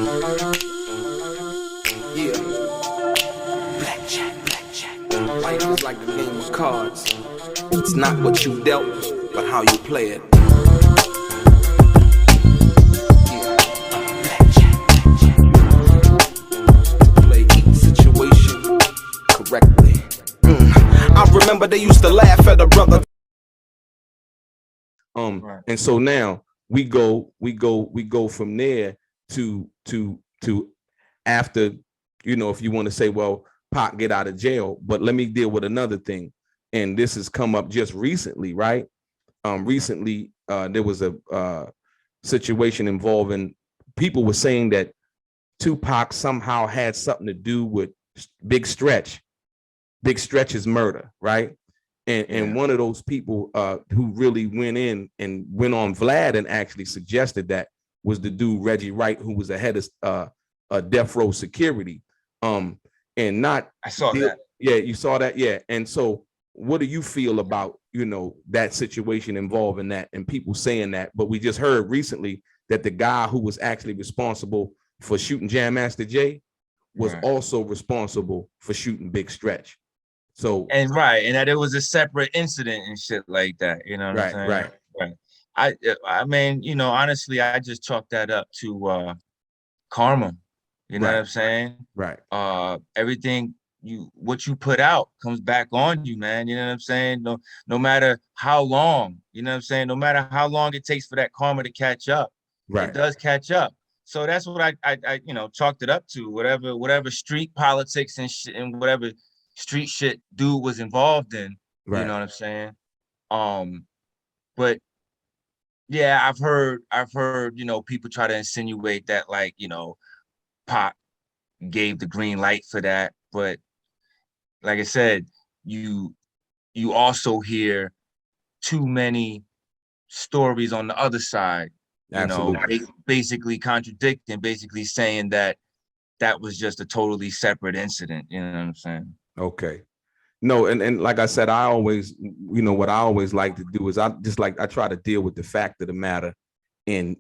Yeah. Blackjack. Life is like a game of cards. It's not what you dealt, but how you play it. Yeah. Blackjack. To play each situation correctly. I remember they used to laugh at a brother. And so now we go from there to after, you know, if you want to say, well, Pac get out of jail, but let me deal with another thing. And this has come up just recently, right? Recently, there was a situation involving, people were saying that 2Pac somehow had something to do with Big Stretch's murder, right? And one of those people who really went in and went on Vlad and actually suggested that was the dude Reggie Wright, who was the head of death row security. And not I saw that. Yeah, you saw that. Yeah. And so what do you feel about, you know, that situation involving that and people saying that? But we just heard recently that the guy who was actually responsible for shooting Jam Master Jay was also responsible for shooting Big Stretch. So and that it was a separate incident and shit like that. You know what I'm saying? Right. I mean, you know, honestly, I just chalked that up to karma. You know what I'm saying? Right. Everything what you put out comes back on you, man. You know what I'm saying? No matter how long, you know what I'm saying? No matter how long it takes for that karma to catch up, it does catch up. So that's what I you know, chalked it up to. Whatever street politics and whatever street shit dude was involved in. You know what I'm saying? But yeah, I've heard, you know, people try to insinuate that, like, you know, Pac gave the green light for that. But like I said, you also hear too many stories on the other side, you know, basically contradicting, basically saying that was just a totally separate incident. You know what I'm saying? Okay. No, and like I said, I always, you know, what I always like to do is I try to deal with the fact of the matter. And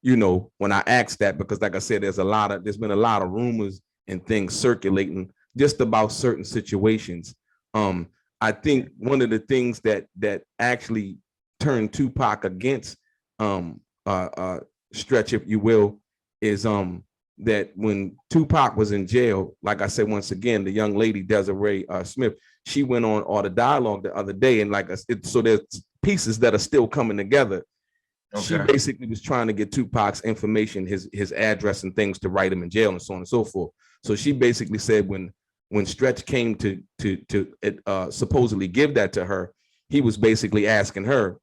you know, when I ask that, because like I said, there's been a lot of rumors and things circulating just about certain situations. I think one of the things that actually turned 2Pac against Stretch, if you will, is that when 2Pac was in jail, like I said, once again, the young lady DELRAY Smith, she went on All the Dialogue the other day, and so there's pieces that are still coming together. She basically was trying to get 2Pac's information, his address and things to write him in jail and so on and so forth. So she basically said when Stretch came to supposedly give that to her, he was basically asking her,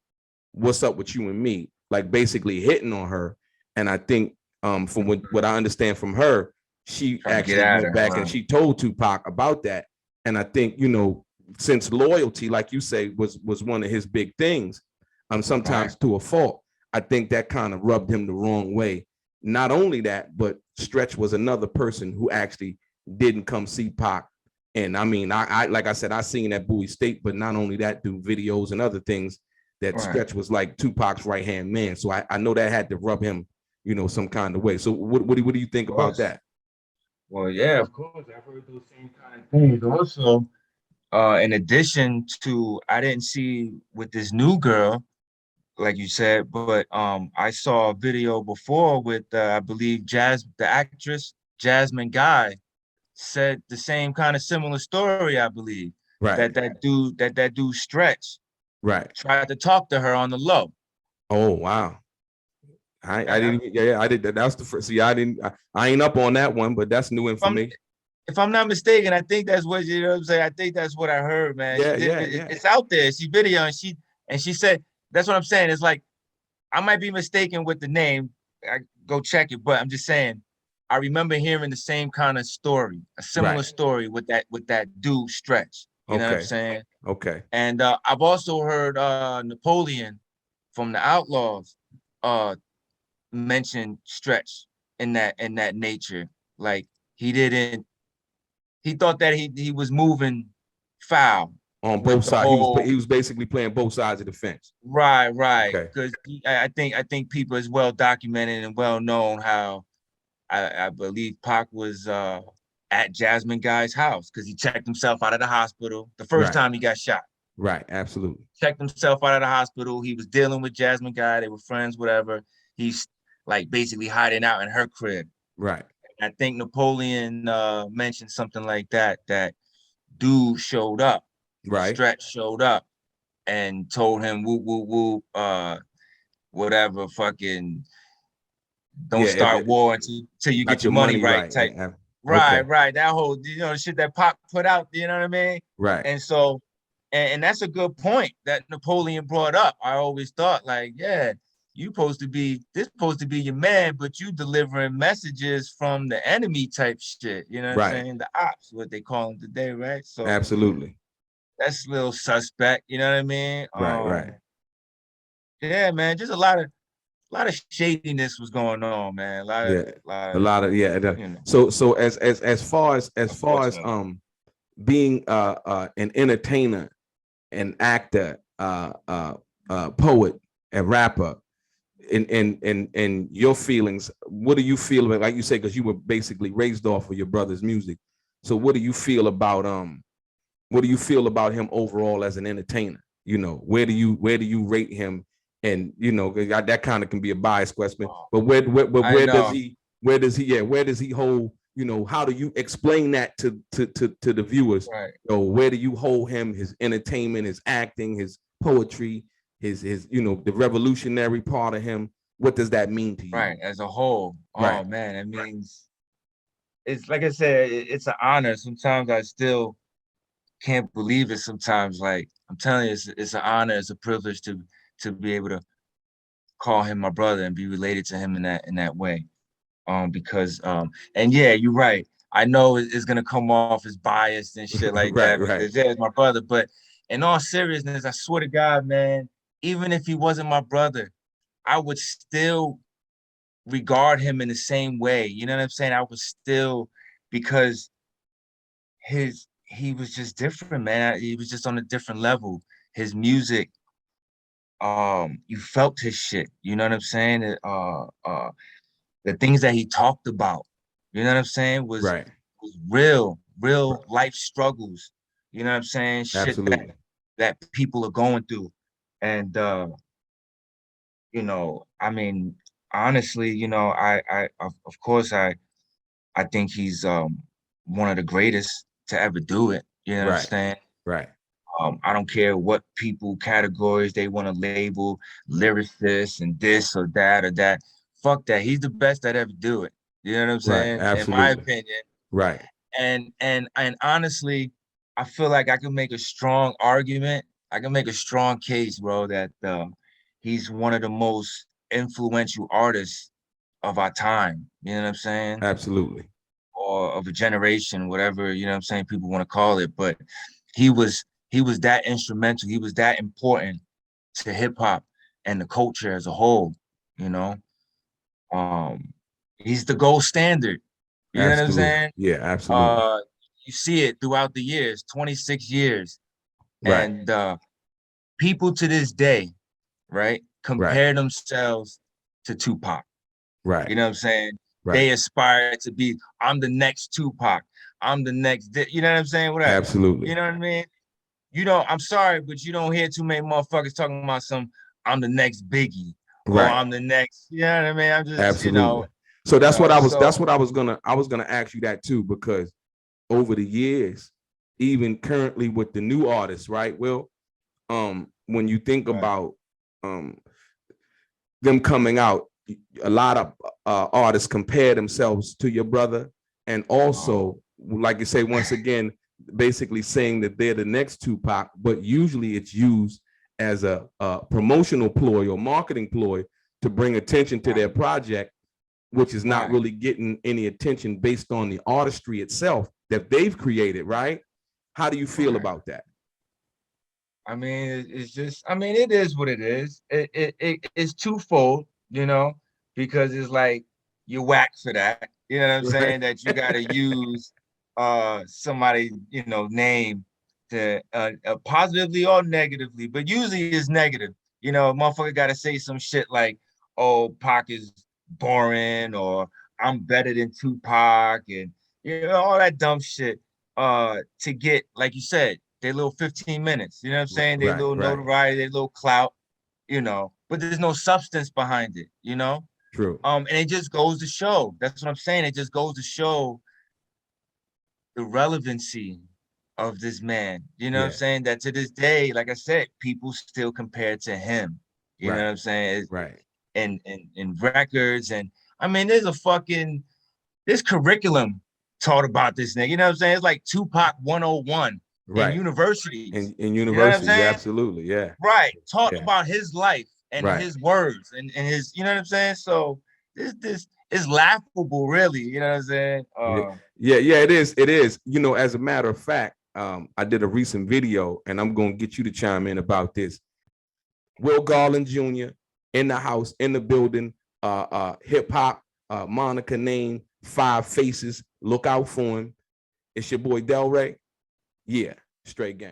"What's up with you and me?" Like basically hitting on her. And I think from what I understand from her, she actually went back and she told 2Pac about that. And I think, you know, since loyalty, like you say, was one of his big things, sometimes to a fault, I think that kind of rubbed him the wrong way. Not only that, but Stretch was another person who actually didn't come see Pac. And I mean, I like I said, I seen that Bowie State, but not only that, do videos and other things that Stretch was like 2Pac's right-hand man. So I know that had to rub him, you know, some kind of way. So what do you think about that? Well, yeah, of course. I've heard those same kind of things. Also, in addition to, I didn't see with this new girl, like you said, but I saw a video before with I believe the actress Jasmine Guy said the same kind of similar story. I believe that dude Stretch tried to talk to her on the low. Oh wow. I didn't. I did. That's the first. See, I ain't up on that one, but that's new information. If I'm not mistaken, I think that's what, you know what I'm saying. I think that's what I heard, man. It's out there. She video and she said, that's what I'm saying. It's like, I might be mistaken with the name. I go check it, but I'm just saying, I remember hearing the same kind of story, a similar story with that dude Stretch. You know what I'm saying? Okay. And I've also heard Napoleon from the Outlaws mention Stretch in that nature. Like he thought that he was moving foul on both sides. He was basically playing both sides of the fence. Right. Because I think people is well documented and well known how I believe Pac was at Jasmine Guy's house because he checked himself out of the hospital the first time he got shot. Right, absolutely. Checked himself out of the hospital. He was dealing with Jasmine Guy. They were friends, whatever. He's like basically hiding out in her crib. Right. I think Napoleon mentioned something like that, that dude showed up. Right. Stretch showed up and told him, woo, woo, woo, whatever, fucking don't start war until you get your money right type. Right, right. That whole, the shit that Pop put out, you know what I mean? Right. And so, and that's a good point that Napoleon brought up. I always thought, like, yeah, this supposed to be your man, but you delivering messages from the enemy type shit. You know what I'm saying? The ops, what they call them today, right? So absolutely. That's a little suspect, you know what I mean? Right. Yeah, man, just a lot of shadiness was going on, man. A lot of So as far as being an entertainer, an actor, poet, and rapper, and your feelings, what do you feel about, like you say, because you were basically raised off of your brother's music. So what do you feel about him overall as an entertainer? Where do you rate him? And that kind of can be a biased question, but where does he hold? How do you explain that to the viewers? Right. Where do you hold him? His entertainment, his acting, his poetry, his the revolutionary part of him. What does that mean to you? Right, as a whole. Oh man, it means, it's like I said, it's an honor. Sometimes I still can't believe it. Sometimes, like I'm telling you, it's an honor, it's a privilege to be able to call him my brother and be related to him in that way. Because and yeah, you're right. I know it's gonna come off as biased and shit like that because yeah, it's my brother. But in all seriousness, I swear to God, man, even if he wasn't my brother, I would still regard him in the same way. You know what I'm saying? I would still, because he was just different, man. He was just on a different level. His music, you felt his shit. You know what I'm saying? The things that he talked about, you know what I'm saying, was real life struggles. You know what I'm saying? Shit that people are going through. And I mean, honestly, I of course I think he's one of the greatest to ever do it. You know what I'm saying? Right. I don't care what people categories they want to label lyricists and this or that or that. Fuck that. He's the best that ever do it. You know what I'm saying? In my opinion. Right. And honestly, I feel like I can make a strong argument. I can make a strong case, bro, that he's one of the most influential artists of our time. You know what I'm saying? Absolutely. Or of a generation, whatever, you know what I'm saying, people want to call it. But he was that instrumental. He was that important to hip hop and the culture as a whole, He's the gold standard. You know what I'm saying? Yeah, absolutely. You see it throughout the years, 26 years. And people to this day, right, compare themselves to Tupac. Right. You know what I'm saying? They aspire to be, I'm the next Tupac. I'm the next, you know what I'm saying? Whatever. Absolutely. You know what I mean? I'm sorry, but you don't hear too many motherfuckers talking about I'm the next Biggie. Or I'm the next, you know what I mean? I'm just, absolutely. So that's what I was gonna ask you that too, because over the years, even currently with the new artists, right? Well, when you think about them coming out, a lot of artists compare themselves to your brother, and also, like you say, once again, basically saying that they're the next Tupac, but usually it's used as a promotional ploy or marketing ploy to bring attention to their project, which is not really getting any attention based on the artistry itself that they've created, right? How do you feel about that? I mean, it's just, I mean, it is what it is. It's twofold, because it's like you're whack for that. You know what I'm saying? That you got to use somebody, name to positively or negatively, but usually it's negative. A motherfucker got to say some shit like, oh, Pac is boring, or I'm better than Tupac and you know all that dumb shit. To get, like you said, their little 15 minutes. You know what I'm saying? Their little Right. notoriety, their little clout. You know, but there's no substance behind it. You know. True. And it just goes to show. That's what I'm saying. It just goes to show the relevancy of this man. You know what I'm Yeah. saying? That to this day, like I said, people still compare to him. You know Right. what I'm saying? Right. And records. And I mean, there's curriculum taught about this nigga. You know what I'm saying? It's like Tupac 101 in Right. universities. In You know what I'm universities, saying? absolutely. Yeah. Right. Taught Yeah. about his life and Right. his words and his, you know what I'm saying? So this is laughable, really. You know what I'm saying? Yeah, it is. It is. You know, as a matter of fact, I did a recent video, and I'm gonna get you to chime in about this. Will Garland Jr. in the house, in the building, hip hop, Monica name, 5 Faces. Look out for him. It's your boy DELRAY. Yeah, straight gang.